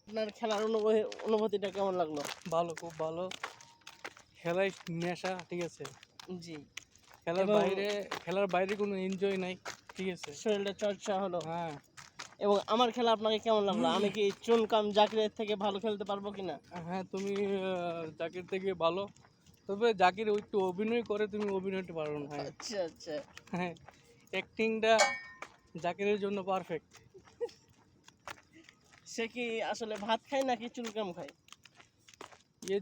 আপনার খেলার অনুভূতিটা কেমন লাগলো? ভালো, খুব ভালো। খেলায় নেশা, ঠিক আছে। জি। খেলার এবং খেলার বাইরে কোনো এনজয় নাই, ঠিক আছে। শরীরটা চর্চা হলো। হ্যাঁ। এবং আমার খেলা আপনাকে কেমন লাগলো? আমি কি চুনকাম জাকিরের থেকে ভালো খেলতে পারবো কিনা? হ্যাঁ, তুমি জাকির থেকে ভালো। তবে জাকির একটু অভিনয় করে, তুমি অভিনয়টা পারো না। হ্যাঁ, আচ্ছা, আচ্ছা। হ্যাঁ, অ্যাক্টিংটা জাকিরের জন্য পারফেক্ট। সে কি আসলে ভাত খায় নাকি চুনকাম খায়?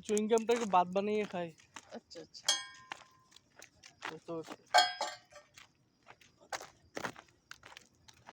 চুইংগামটাকে বাদ বানিয়ে খায়। আচ্ছা, আচ্ছা। তো